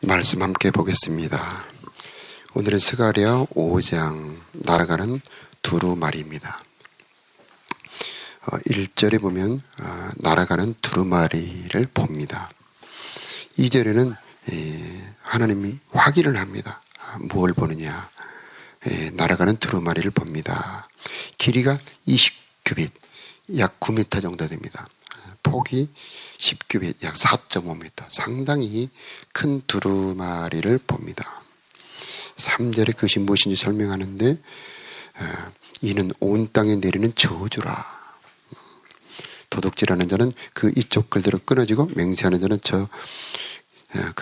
말씀 함께 보겠습니다. 오늘은 스가랴 5장 날아가는 두루마리입니다. 1절에 보면 날아가는 두루마리를 봅니다. 2절에는 하나님이 확인을 합니다. 무엇을 보느냐? 날아가는 두루마리를 봅니다. 길이가 20규빗, 약 9m 정도 됩니다. 폭이 10규빗, 약 4.5m, 상당히 큰 두루마리를 봅니다. 3절에 그것이 무엇인지 설명하는데 이는 온 땅에 내리는 저주라. 도둑질하는 자는 그 이쪽 글대로 끊어지고 맹세하는 자는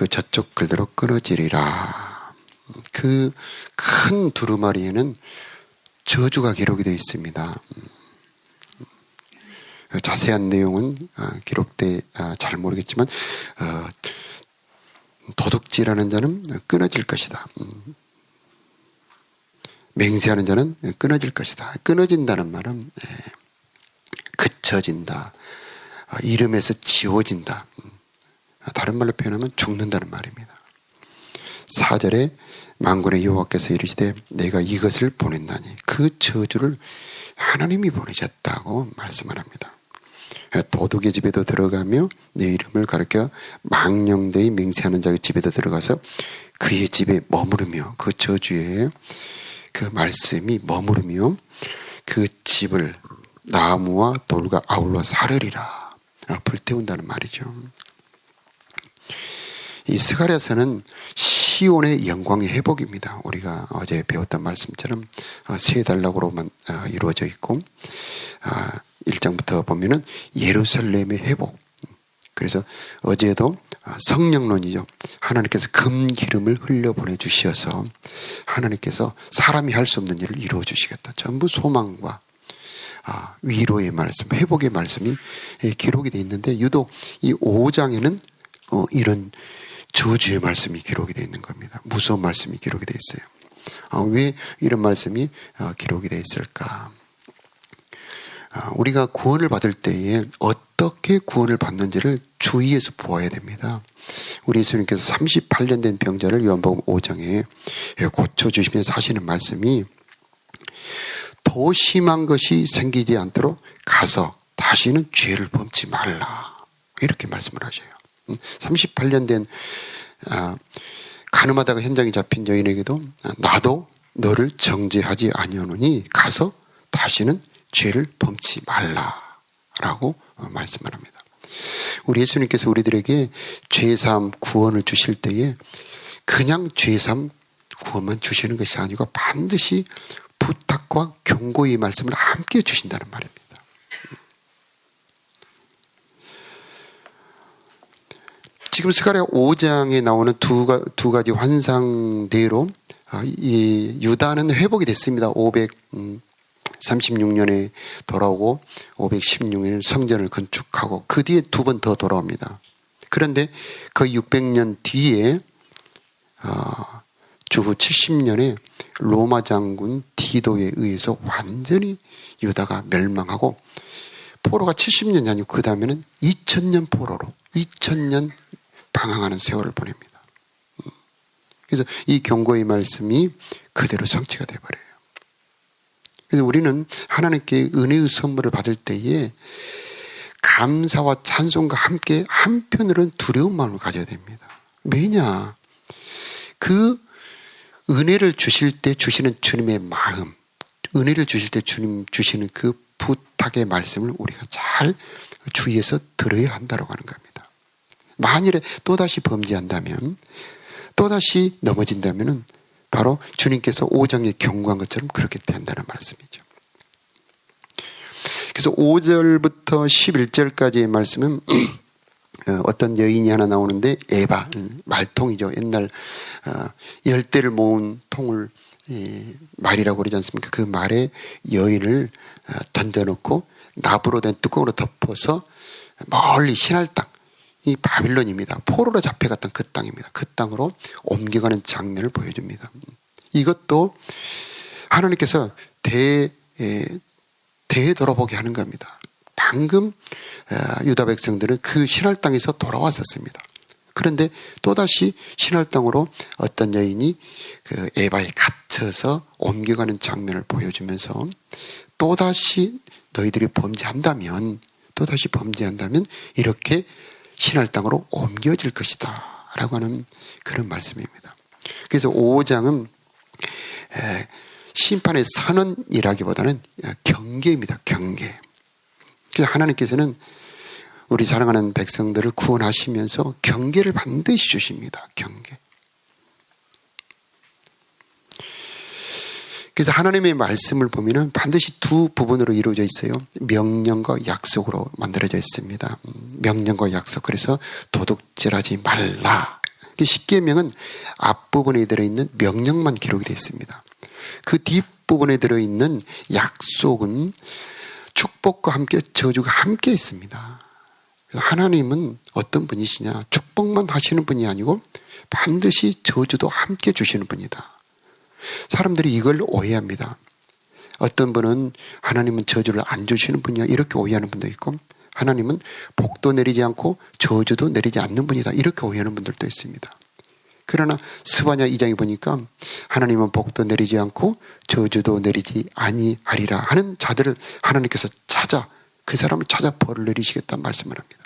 저쪽 글대로 끊어지리라. 그 큰 두루마리에는 저주가 기록이 되어 있습니다. 자세한 내용은 기록돼 잘 모르겠지만 도둑질하는 자는 끊어질 것이다. 맹세하는 자는 끊어질 것이다. 끊어진다는 말은 그쳐진다. 이름에서 지워진다. 다른 말로 표현하면 죽는다는 말입니다. 4절에 만군의 여호와께서 이르시되 내가 이것을 보냈나니 그 저주를 하나님이 보내셨다고 말씀을 합니다. 도둑의 집에도 들어가며 내 이름을 가리켜 망령되이 맹세하는 자의 집에도 들어가서 그의 집에 머무르며 그 저주에 그 말씀이 머무르며 그 집을 나무와 돌과 아울러 사르리라. 불태운다는 말이죠. 이 스가랴서는 시온의 영광의 회복입니다. 우리가 어제 배웠던 말씀처럼 세 단락으로만 이루어져 있고 1장부터 보면은 예루살렘의 회복. 그래서 어제도 성령론이죠. 하나님께서 금기름을 흘려보내 주셔서 하나님께서 사람이 할 수 없는 일을 이루어 주시겠다. 전부 소망과 위로의 말씀, 회복의 말씀이 기록이 되어 있는데 유독 이 5장에는 이런 저주의 말씀이 기록이 되어 있는 겁니다. 무서운 말씀이 기록이 되어 있어요. 왜 이런 말씀이 기록이 되어 있을까? 우리가 구원을 받을 때에 어떻게 구원을 받는지를 주의해서 보아야 됩니다. 우리 예수님께서 38년 된 병자를 요한복음 5장에 고쳐주시면서 하시는 말씀이 더 심한 것이 생기지 않도록 가서 다시는 죄를 범치 말라. 이렇게 말씀을 하셔요. 38년 된 가늠하다가 현장에 잡힌 여인에게도 나도 너를 정죄하지 아니하노니 가서 다시는 죄를 범치 말라라고 말씀을 합니다. 우리 예수님께서 우리들에게 죄사함 구원을 주실 때에 그냥 죄사함 구원만 주시는 것이 아니고 반드시 부탁과 경고의 말씀을 함께 주신다는 말입니다. 지금 스가랴 5장에 나오는 두 가지 환상대로 이 유다는 회복이 됐습니다. 536년에 돌아오고 516년에 성전을 건축하고 그 뒤에 두 번 더 돌아옵니다. 그런데 거의 600년 뒤에 주후 70년에 로마 장군 디도에 의해서 완전히 유다가 멸망하고 포로가 70년이 아니고 그 다음에는 2000년 포로로 2000년 방황하는 세월을 보냅니다. 그래서 이 경고의 말씀이 그대로 성취가 되어버려요. 그래서 우리는 하나님께 은혜의 선물을 받을 때에 감사와 찬송과 함께 한편으로는 두려운 마음을 가져야 됩니다. 왜냐? 그 은혜를 주실 때 주시는 주님의 마음, 은혜를 주실 때 주님 주시는 그 부탁의 말씀을 우리가 잘 주의해서 들어야 한다고 하는 겁니다. 만일에 또다시 범죄한다면, 또다시 넘어진다면 바로 주님께서 5장에 경고한 것처럼 그렇게 된다는 말씀이죠. 그래서 5절부터 11절까지의 말씀은 어떤 여인이 하나 나오는데 에바, 말통이죠. 옛날 열대를 모은 통을 말이라고 그러지 않습니까? 그 말에 여인을 던져놓고 나부로 된 뚜껑으로 덮어서 멀리 신할 땅, 이 바빌론입니다. 포로로 잡혀갔던 그 땅입니다. 그 땅으로 옮겨가는 장면을 보여줍니다. 이것도 하나님께서 되돌아보게 하는 겁니다. 방금 유다 백성들은 그 신할 땅에서 돌아왔었습니다. 그런데 또다시 신할 땅으로 어떤 여인이 그 에바에 갇혀서 옮겨가는 장면을 보여주면서 또다시 너희들이 범죄한다면 이렇게 신할 땅으로 옮겨질 것이다 라고 하는 그런 말씀입니다. 그래서 5장은 심판의 선언이라기보다는 경계입니다. 경계. 그래서 하나님께서는 우리 사랑하는 백성들을 구원하시면서 경계를 반드시 주십니다. 경계. 그래서 하나님의 말씀을 보면은 반드시 두 부분으로 이루어져 있어요. 명령과 약속으로 만들어져 있습니다. 명령과 약속. 그래서 도둑질하지 말라. 십계명은 앞부분에 들어있는 명령만 기록이 되어 있습니다. 그 뒷부분에 들어있는 약속은 축복과 함께 저주가 함께 있습니다. 하나님은 어떤 분이시냐? 축복만 하시는 분이 아니고 반드시 저주도 함께 주시는 분이다. 사람들이 이걸 오해합니다. 어떤 분은 하나님은 저주를 안 주시는 분이야 이렇게 오해하는 분도 있고, 하나님은 복도 내리지 않고 저주도 내리지 않는 분이다 이렇게 오해하는 분들도 있습니다. 그러나 스바냐 2장에 보니까 하나님은 복도 내리지 않고 저주도 내리지 아니하리라 하는 자들을 하나님께서 그 사람을 찾아 벌을 내리시겠다는 말씀을 합니다.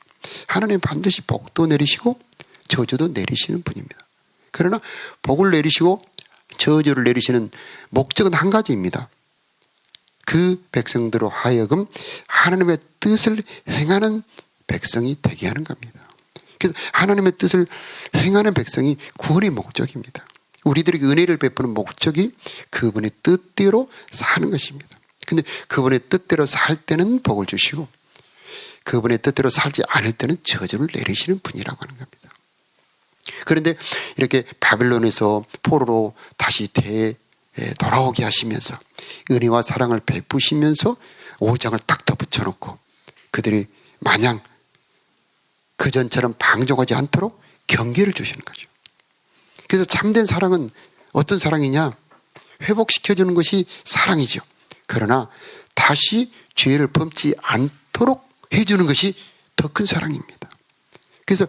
하나님은 반드시 복도 내리시고 저주도 내리시는 분입니다. 그러나 복을 내리시고 저주를 내리시는 목적은 한 가지입니다. 그 백성들로 하여금 하나님의 뜻을 행하는 백성이 되게 하는 겁니다. 그래서 하나님의 뜻을 행하는 백성이 구원의 목적입니다. 우리들에게 은혜를 베푸는 목적이 그분의 뜻대로 사는 것입니다. 근데 그분의 뜻대로 살 때는 복을 주시고 그분의 뜻대로 살지 않을 때는 저주를 내리시는 분이라고 하는 겁니다. 그런데 이렇게 바벨론에서 포로로 다시 돌아오게 하시면서 은혜와 사랑을 베푸시면서 5장을 딱 덧붙여놓고 그들이 마냥 그전처럼 방종하지 않도록 경계를 주시는 거죠. 그래서 참된 사랑은 어떤 사랑이냐? 회복시켜주는 것이 사랑이죠. 그러나 다시 죄를 범치 않도록 해주는 것이 더 큰 사랑입니다. 그래서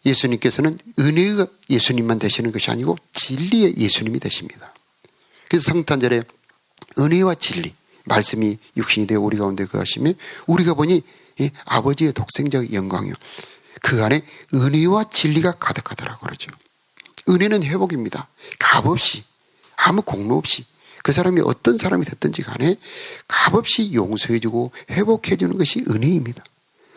예수님께서는 은혜의 예수님만 되시는 것이 아니고 진리의 예수님이 되십니다. 그래서 성탄절에 은혜와 진리, 말씀이 육신이 되어 우리 가운데 거하시며 우리가 보니 아버지의 독생자의 영광이요. 그 안에 은혜와 진리가 가득하더라고 그러죠. 은혜는 회복입니다. 값없이, 아무 공로 없이 그 사람이 어떤 사람이 됐든지 간에 값없이 용서해주고 회복해주는 것이 은혜입니다.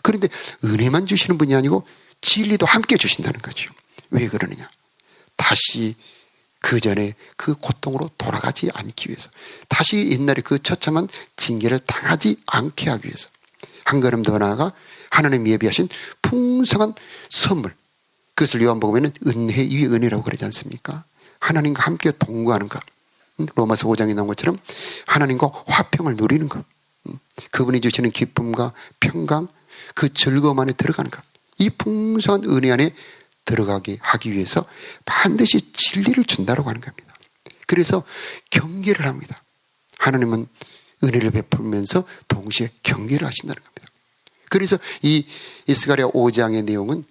그런데 은혜만 주시는 분이 아니고 진리도 함께 주신다는 거죠. 왜 그러느냐? 다시 그 전에 그 고통으로 돌아가지 않기 위해서, 다시 옛날에 그 처참한 징계를 당하지 않게 하기 위해서, 한 걸음 더 나아가 하나님이 예비하신 풍성한 선물, 그것을 요한복음에는 은혜 위에 은혜라고 그러지 않습니까? 하나님과 함께 동거하는 것, 로마서 5장에 나온 것처럼 하나님과 화평을 누리는 것, 그분이 주시는 기쁨과 평강, 그 즐거움 안에 들어가는 것, 이 풍성한 은혜 안에 들어가게 하기 위해서 반드시 진리를 준다고 하는 겁니다. 그래서 경계를 합니다. 하나님은 은혜를 베풀면서 동시에 경계를 하신다는 겁니다. 그래서 이 스가랴 5장의 내용은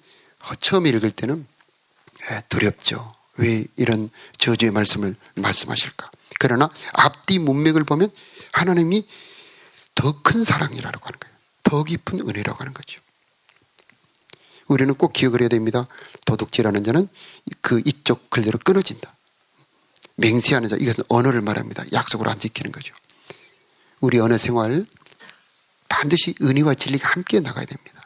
처음 읽을 때는 두렵죠. 왜 이런 저주의 말씀을 말씀하실까? 그러나 앞뒤 문맥을 보면 하나님이 더 큰 사랑이라고 하는 거예요. 더 깊은 은혜라고 하는 거죠. 우리는 꼭 기억을 해야 됩니다. 도둑질하는 자는 그 이쪽 글대로 끊어진다. 맹세하는 자, 이것은 언어를 말합니다. 약속을 안 지키는 거죠. 우리 언어 생활 반드시 은혜와 진리가 함께 나가야 됩니다.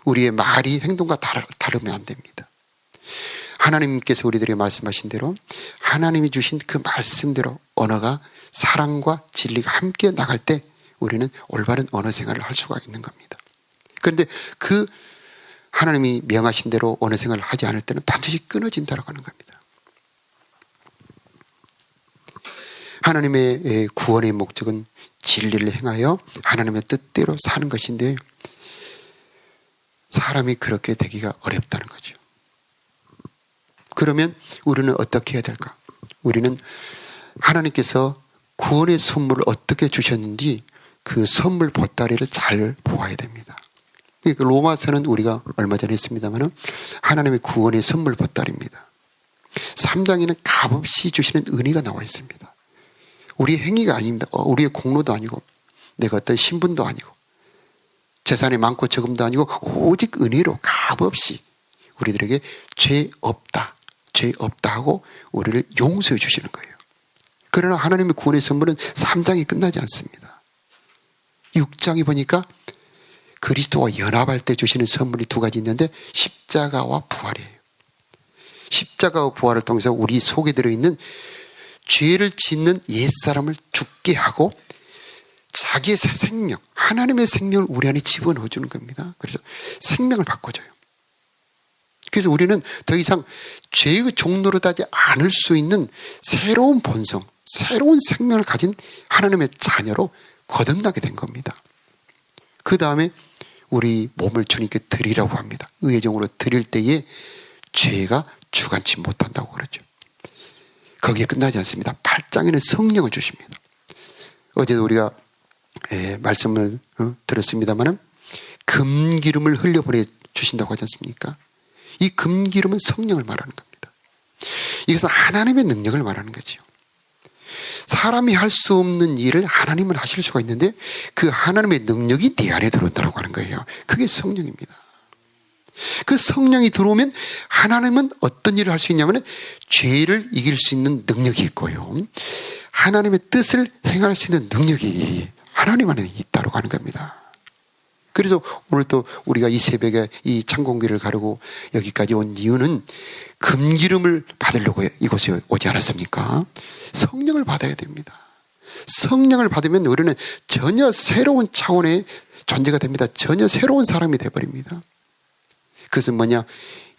우리의 말이 행동과 다르면 안 됩니다. 하나님께서 우리들에게 말씀하신 대로 하나님이 주신 그 말씀대로 언어가 사랑과 진리가 함께 나갈 때 우리는 올바른 언어 생활을 할 수가 있는 겁니다. 그런데 그 하나님이 명하신 대로 언어 생활을 하지 않을 때는 반드시 끊어진다고 하는 겁니다. 하나님의 구원의 목적은 진리를 행하여 하나님의 뜻대로 사는 것인데 사람이 그렇게 되기가 어렵다는 거죠. 그러면 우리는 어떻게 해야 될까? 우리는 하나님께서 구원의 선물을 어떻게 주셨는지 그 선물 보따리를 잘 보아야 됩니다. 그러니까 로마서는 우리가 얼마 전에 했습니다만 하나님의 구원의 선물 보따리입니다. 3장에는 값없이 주시는 은혜가 나와 있습니다. 우리의 행위가 아닙니다. 우리의 공로도 아니고 내가 어떤 신분도 아니고 재산이 많고 적음도 아니고 오직 은혜로 값없이 우리들에게 죄 없다 하고 우리를 용서해 주시는 거예요. 그러나 하나님의 구원의 선물은 3장이 끝나지 않습니다. 6장에 보니까 그리스도와 연합할 때 주시는 선물이 두 가지 있는데 십자가와 부활이에요. 십자가와 부활을 통해서 우리 속에 들어있는 죄를 짓는 옛사람을 죽게 하고 자기의 새 생명, 하나님의 생명을 우리 안에 집어넣어 주는 겁니다. 그래서 생명을 바꿔줘요. 그래서 우리는 더 이상 죄의 종로로 하지 않을 수 있는 새로운 본성, 새로운 생명을 가진 하나님의 자녀로 거듭나게 된 겁니다. 그 다음에 우리 몸을 주님께 드리라고 합니다. 의회종으로 드릴 때에 죄가 주관치 못한다고 그러죠. 거기에 끝나지 않습니다. 8장에는 성령을 주십니다. 어제도 우리가 말씀을 들었습니다마는 금기름을 흘려보내 주신다고 하지 않습니까? 이 금기름은 성령을 말하는 겁니다. 이것은 하나님의 능력을 말하는 거죠. 사람이 할 수 없는 일을 하나님은 하실 수가 있는데 그 하나님의 능력이 네 안에 들어온다고 하는 거예요. 그게 성령입니다. 그 성령이 들어오면 하나님은 어떤 일을 할 수 있냐면 죄를 이길 수 있는 능력이 있고요. 하나님의 뜻을 행할 수 있는 능력이 하나님 안에 있다고 하는 겁니다. 그래서 오늘 또 우리가 이 새벽에 이 창공기를 가르고 여기까지 온 이유는 금기름을 받으려고 이곳에 오지 않았습니까? 성령을 받아야 됩니다. 성령을 받으면 우리는 전혀 새로운 차원의 존재가 됩니다. 전혀 새로운 사람이 되어버립니다. 그것은 뭐냐?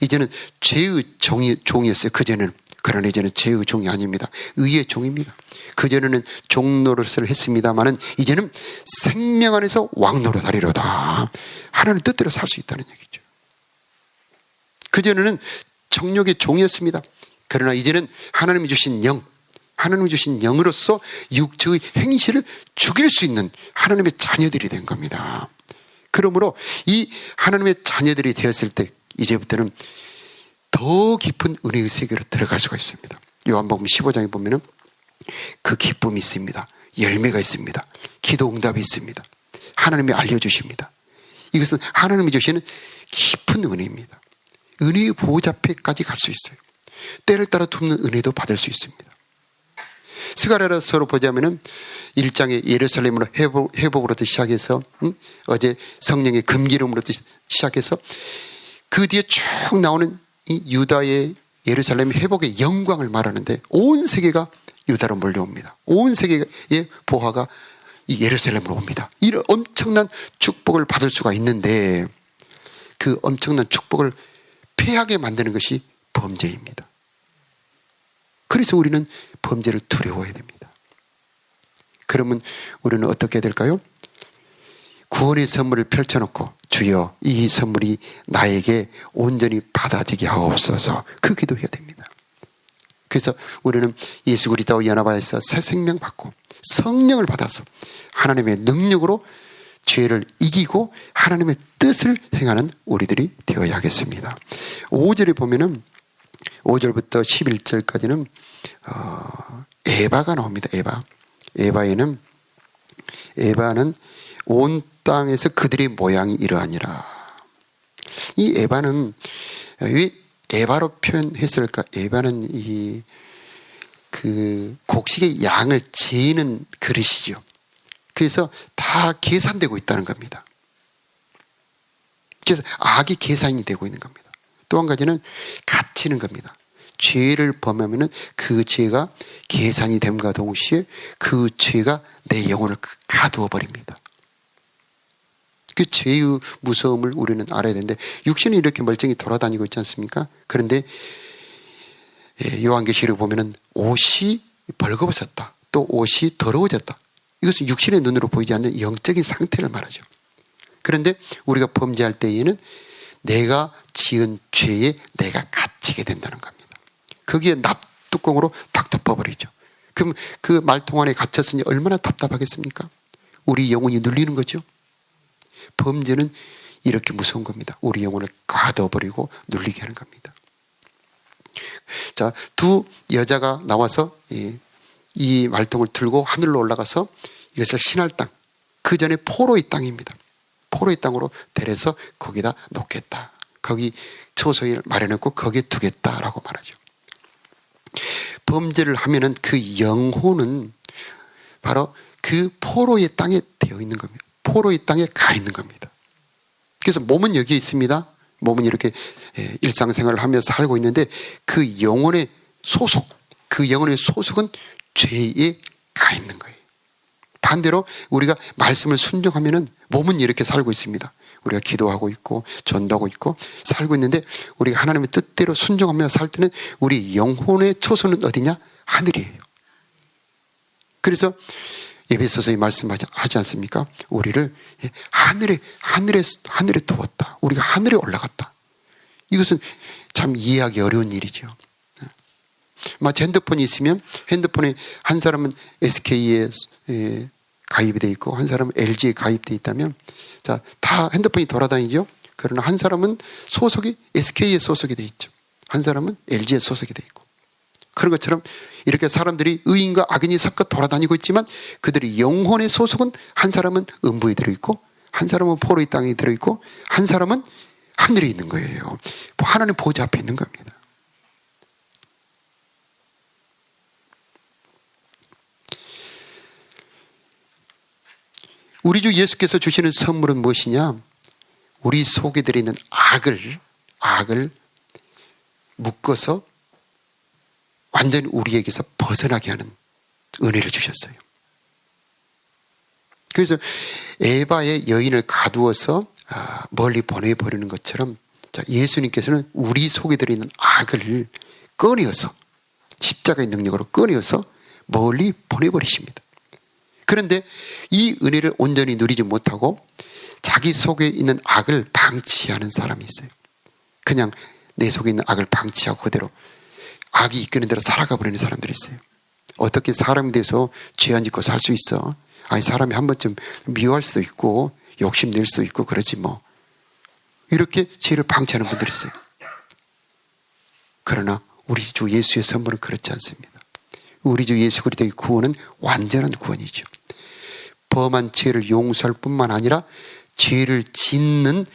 이제는 죄의 종이었어요. 그전에는. 그러나 이제는 죄의 종이 아닙니다. 의의 종입니다. 그전에는 종노릇을 했습니다마는 이제는 생명 안에서 왕노릇 하리로다. 하나님의 뜻대로 살 수 있다는 얘기죠. 그전에는 정욕의 종이었습니다. 그러나 이제는 하나님이 주신 영, 하나님이 주신 영으로서 육체의 행실을 죽일 수 있는 하나님의 자녀들이 된 겁니다. 그러므로 이 하나님의 자녀들이 되었을 때 이제부터는 더 깊은 은혜의 세계로 들어갈 수가 있습니다. 요한복음 15장에 보면은 그 기쁨이 있습니다. 열매가 있습니다. 기도 응답이 있습니다. 하나님이 알려주십니다. 이것은 하나님이 주시는 깊은 은혜입니다. 은혜의 보호자 앞에까지 갈 수 있어요. 때를 따라 돕는 은혜도 받을 수 있습니다. 스가랴서로 보자면은 1장에 예루살렘으로 회복으로부터 시작해서 어제 성령의 금기름으로부터 시작해서 그 뒤에 쭉 나오는 이 유다의 예루살렘 회복의 영광을 말하는데 온 세계가 유다로 몰려옵니다. 온 세계의 보화가 이 예루살렘으로 옵니다. 이런 엄청난 축복을 받을 수가 있는데 그 엄청난 축복을 패하게 만드는 것이 범죄입니다. 그래서 우리는 범죄를 두려워해야 됩니다. 그러면 우리는 어떻게 해야 될까요? 구원의 선물을 펼쳐놓고 주여 이 선물이 나에게 온전히 받아지게 하옵소서 그 기도해야 됩니다. 그래서 우리는 예수 그리스도와 연합하여서 새 생명 받고 성령을 받아서 하나님의 능력으로 죄를 이기고 하나님의 뜻을 행하는 우리들이 되어야겠습는 5절에 보면은 5절부터 11절까지는 에바가 나옵니다. 에바는 온 땅에서 그들의 모양이 이러하니라. 이 에바는 왜 에바로 표현했을까? 에바는 그 곡식의 양을 재는 그릇이죠. 그래서 다 계산되고 있다는 겁니다. 그래서 악이 계산이 되고 있는 겁니다. 또 한 가지는 갇히는 겁니다. 죄를 범하면은 그 죄가 계산이 됨과 동시에 그 죄가 내 영혼을 가두어 버립니다. 그 죄의 무서움을 우리는 알아야 되는데 육신이 이렇게 멀쩡히 돌아다니고 있지 않습니까? 그런데 요한계시록에 보면은 옷이 벌거벗었다. 또 옷이 더러워졌다. 이것은 육신의 눈으로 보이지 않는 영적인 상태를 말하죠. 그런데 우리가 범죄할 때에는 내가 지은 죄에 내가 갇히게 된다는 겁니다. 거기에 납뚜껑으로 탁 덮어버리죠. 그럼 그 말통 안에 갇혔으니 얼마나 답답하겠습니까? 우리 영혼이 눌리는 거죠. 범죄는 이렇게 무서운 겁니다. 우리 영혼을 가둬버리고 눌리게 하는 겁니다. 자, 두 여자가 나와서 이 말통을 들고 하늘로 올라가서 이것을 신할 땅, 그 전에 포로의 땅입니다. 포로의 땅으로 데려서 거기다 놓겠다. 거기 처소를 마련했고 거기에 두겠다라고 말하죠. 범죄를 하면은 그 영혼은 바로 그 포로의 땅에 되어 있는 겁니다. 포로의 땅에 가 있는 겁니다. 그래서 몸은 여기 있습니다. 몸은 이렇게 일상생활을 하며 살고 있는데 그 영혼의 소속, 그 영혼의 소속은 죄에 가 있는 거예요. 반대로 우리가 말씀을 순종하면은 몸은 이렇게 살고 있습니다. 우리가 기도하고 있고 전도하고 있고 살고 있는데 우리가 하나님의 뜻대로 순종하며 살 때는 우리 영혼의 처소는 어디냐? 하늘이에요. 그래서 에베소서에 말씀하지 않습니까? 우리를 하늘에 두었다. 우리가 하늘에 올라갔다. 이것은 참 이해하기 어려운 일이죠. 마치 핸드폰이 있으면 핸드폰에 한 사람은 SK에 가입이 되어 있고 한 사람은 LG에 가입되어 있다면 자, 다 핸드폰이 돌아다니죠. 그러나 한 사람은 소속이 SK에 소속이 되어 있죠. 한 사람은 LG에 소속이 되어 있고 그런 것처럼 이렇게 사람들이 의인과 악인이 섞어 돌아다니고 있지만 그들의 영혼의 소속은 한 사람은 음부에 들어있고 한 사람은 포로의 땅에 들어있고 한 사람은 하늘에 있는 거예요. 하나님 보좌 앞에 있는 겁니다. 우리 주 예수께서 주시는 선물은 무엇이냐? 우리 속에 들어있는 악을 묶어서 완전히 우리에게서 벗어나게 하는 은혜를 주셨어요. 그래서 에바의 여인을 가두어서 멀리 보내버리는 것처럼 예수님께서는 우리 속에 들어있는 악을 꺼내어서 십자가의 능력으로 꺼내어서 멀리 보내버리십니다. 그런데 이 은혜를 온전히 누리지 못하고 자기 속에 있는 악을 방치하는 사람이 있어요. 그냥 내 속에 있는 악을 방치하고 그대로 악이 이끄는 대로 살아가 버리는 사람들이 있어요. 어떻게 사람이 돼서 죄 안 짓고 살 수 있어? 아니 사람이 한 번쯤 미워할 수도 있고 욕심낼 수도 있고 그러지 뭐. 이렇게 죄를 방치하는 분들이 있어요. 그러나 우리 주 예수의 선물은 그렇지 않습니다. 우리 주 예수 그리스도의 구원은 완전한 구원이죠. 범한 죄를 용서할 뿐만 아니라 죄를 짓는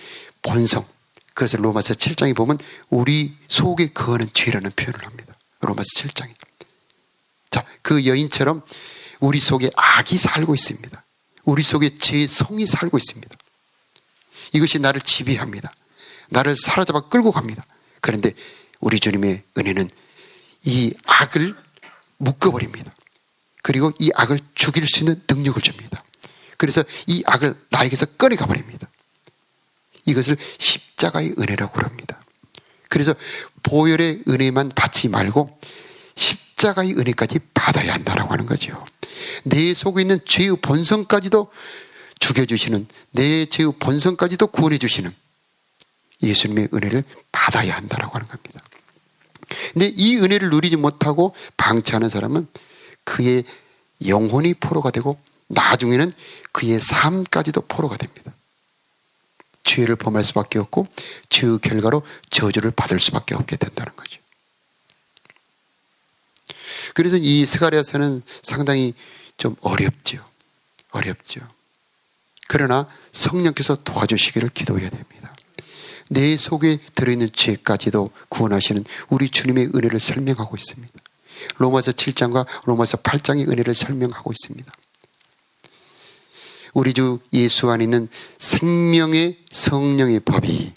본성, 그것을 로마서 7장에 보면 우리 속에 거하는 죄라는 표현을 합니다. 로마서 7장에. 자, 그 여인처럼 우리 속에 악이 살고 있습니다. 우리 속에 죄의 성이 살고 있습니다. 이것이 나를 지배합니다. 나를 사로잡아 끌고 갑니다. 그런데 우리 주님의 은혜는 이 악을 묶어버립니다. 그리고 이 악을 죽일 수 있는 능력을 줍니다. 그래서 이 악을 나에게서 꺼내가 버립니다. 이것을 십자가의 은혜라고 합니다. 그래서 보혈의 은혜만 받지 말고 십자가의 은혜까지 받아야 한다라고 하는 거죠. 내 속에 있는 죄의 본성까지도 죽여주시는, 내 죄의 본성까지도 구원해주시는 예수님의 은혜를 받아야 한다라고 하는 겁니다. 근데 이 은혜를 누리지 못하고 방치하는 사람은 그의 영혼이 포로가 되고 나중에는 그의 삶까지도 포로가 됩니다. 죄를 범할 수밖에 없고 죄의 결과로 저주를 받을 수밖에 없게 된다는 거죠. 그래서 이 스가랴서는 상당히 좀 어렵죠. 그러나 성령께서 도와주시기를 기도해야 됩니다. 내 속에 들어있는 죄까지도 구원하시는 우리 주님의 은혜를 설명하고 있습니다. 로마서 7장과 로마서 8장의 은혜를 설명하고 있습니다. 우리 주 예수 안에 있는 생명의 성령의 법이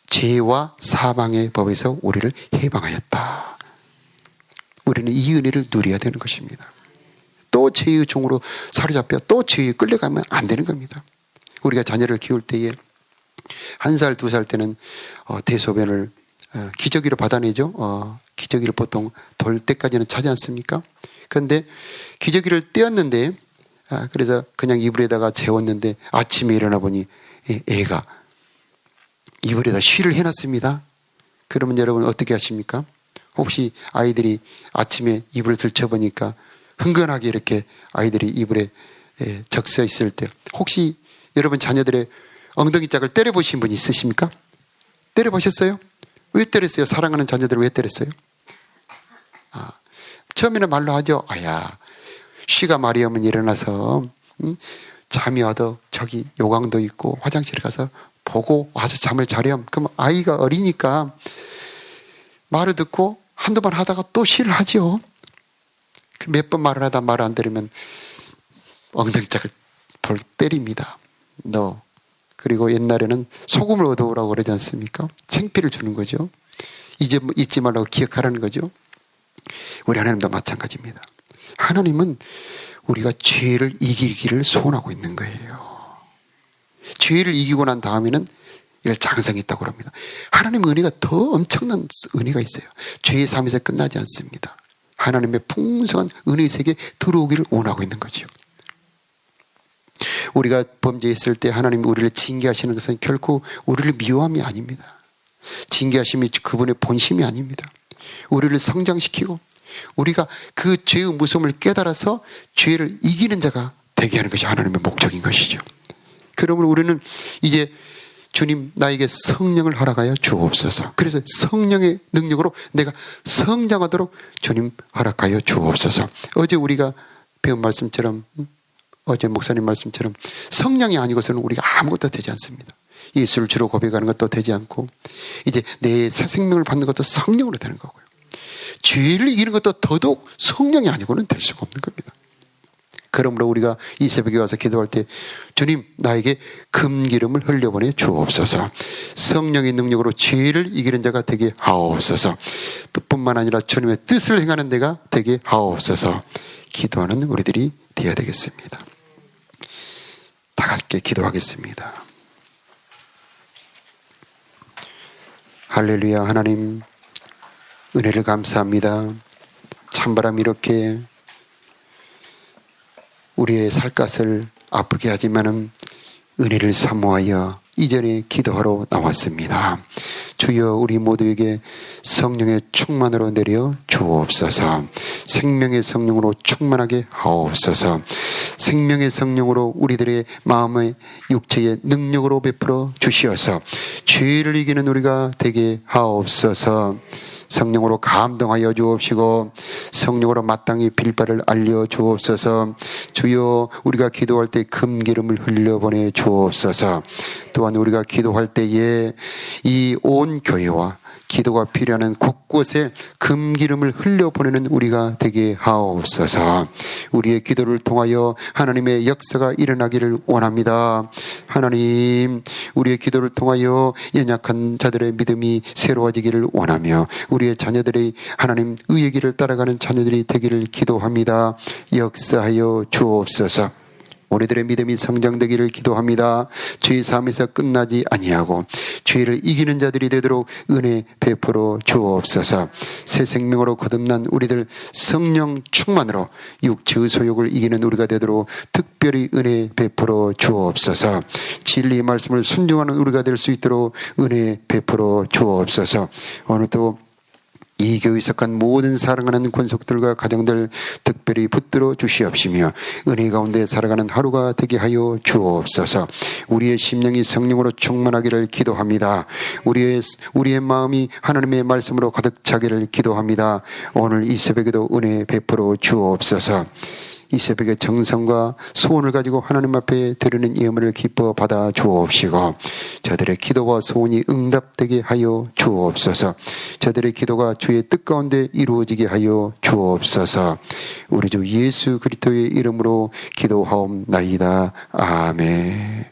죄와 사망의 법에서 우리를 해방하였다. 우리는 이 은혜를 누려야 되는 것입니다. 또 죄의 종으로 사로잡혀 또 죄에 끌려가면 안 되는 겁니다. 우리가 자녀를 키울 때에 1살, 2살 때는 대소변을 기저귀로 받아내죠. 기저귀를 보통 돌 때까지는 차지 않습니까? 그런데 기저귀를 떼었는데 그래서 그냥 이불에다가 재웠는데 아침에 일어나 보니 애가 이불에다 쉬를 해놨습니다. 그러면 여러분 어떻게 하십니까? 혹시 아이들이 아침에 이불을 들춰보니까 흥건하게 이렇게 아이들이 이불에 적셔 있을 때 혹시 여러분 자녀들의 엉덩이 짝을 때려보신 분 있으십니까? 때려보셨어요? 왜 때렸어요? 사랑하는 자녀들을 왜 때렸어요? 처음에는 말로 하죠. 아야, 쉬가 말이 오면 일어나서 잠이 와도 저기 요강도 있고 화장실에 가서 보고 와서 잠을 자렴. 그럼 아이가 어리니까 말을 듣고 한두 번 하다가 또 쉬를 하죠. 몇 번 말을 하다 말 안 들으면 엉덩이 짝을 때립니다. 너. 그리고 옛날에는 소금을 얻어오라고 그러지 않습니까? 창피를 주는 거죠. 잊지 말라고 기억하라는 거죠. 우리 하나님도 마찬가지입니다. 하나님은 우리가 죄를 이기기를 소원하고 있는 거예요. 죄를 이기고 난 다음에는 이걸 장성이 있다고 합니다. 하나님의 은혜가 더 엄청난 은혜가 있어요. 죄의 삶에서 끝나지 않습니다. 하나님의 풍성한 은혜의 세계에 들어오기를 원하고 있는 거죠. 우리가 범죄했을 때 하나님이 우리를 징계하시는 것은 결코 우리를 미워함이 아닙니다. 징계하심이 그분의 본심이 아닙니다. 우리를 성장시키고 우리가 그 죄의 무서움을 깨달아서 죄를 이기는 자가 되게 하는 것이 하나님의 목적인 것이죠. 그러므로 우리는 이제 주님 나에게 성령을 허락하여 주옵소서. 그래서 성령의 능력으로 내가 성장하도록 주님 허락하여 주옵소서. 어제 우리가 배운 말씀처럼 어제 목사님 말씀처럼 성령이 아니고서는 우리가 아무것도 되지 않습니다. 예수를 주로 고백하는 것도 되지 않고 이제 내 새 생명을 받는 것도 성령으로 되는 거고요. 죄를 이기는 것도 더더욱 성령이 아니고는 될 수가 없는 겁니다. 그러므로 우리가 이 새벽에 와서 기도할 때 주님 나에게 금기름을 흘려보내 주옵소서. 성령의 능력으로 죄를 이기는 자가 되게 하옵소서. 뿐만 아니라 주님의 뜻을 행하는 데가 되게 하옵소서. 기도하는 우리들이 되어야 되겠습니다. 다 함께 기도하겠습니다. 할렐루야. 하나님 은혜를 감사합니다. 찬바람이 이렇게 우리의 살갗을 아프게 하지만은 은혜를 사모하여 이전에 기도하러 나왔습니다. 주여 우리 모두에게 성령의 충만으로 내려 주옵소서. 생명의 성령으로 충만하게 하옵소서. 생명의 성령으로 우리들의 마음의 육체의 능력으로 베풀어 주시어서 죄를 이기는 우리가 되게 하옵소서. 성령으로 감동하여 주옵시고 성령으로 마땅히 빌바를 알려 주옵소서. 주여 우리가 기도할 때 금기름을 흘려보내 주옵소서. 또한 우리가 기도할 때에 이 온 교회와 기도가 필요한 곳곳에 금기름을 흘려보내는 우리가 되게 하옵소서. 우리의 기도를 통하여 하나님의 역사가 일어나기를 원합니다. 하나님 우리의 기도를 통하여 연약한 자들의 믿음이 새로워지기를 원하며 우리의 자녀들의 하나님 의의 길을 따라가는 자녀들이 되기를 기도합니다. 역사하여 주옵소서. 우리들의 믿음이 성장되기를 기도합니다. 죄의 삶에서 끝나지 아니하고 죄를 이기는 자들이 되도록 은혜 베풀어 주옵소서. 새 생명으로 거듭난 우리들 성령 충만으로 육체의 소욕을 이기는 우리가 되도록 특별히 은혜 베풀어 주옵소서. 진리의 말씀을 순종하는 우리가 될 수 있도록 은혜 베풀어 주옵소서. 오늘도 이 교회에 속한 모든 사랑하는 권속들과 가정들 특별히 붙들어 주시옵시며 은혜 가운데 살아가는 하루가 되게 하여 주옵소서. 우리의 심령이 성령으로 충만하기를 기도합니다. 우리의 마음이 하나님의 말씀으로 가득 차기를 기도합니다. 오늘 이 새벽에도 은혜 베풀어 주옵소서. 이 새벽에 정성과 소원을 가지고 하나님 앞에 드리는 예물을 기뻐 받아 주옵시고 저들의 기도와 소원이 응답되게 하여 주옵소서. 저들의 기도가 주의 뜻 가운데 이루어지게 하여 주옵소서. 우리 주 예수 그리스도의 이름으로 기도하옵나이다. 아멘.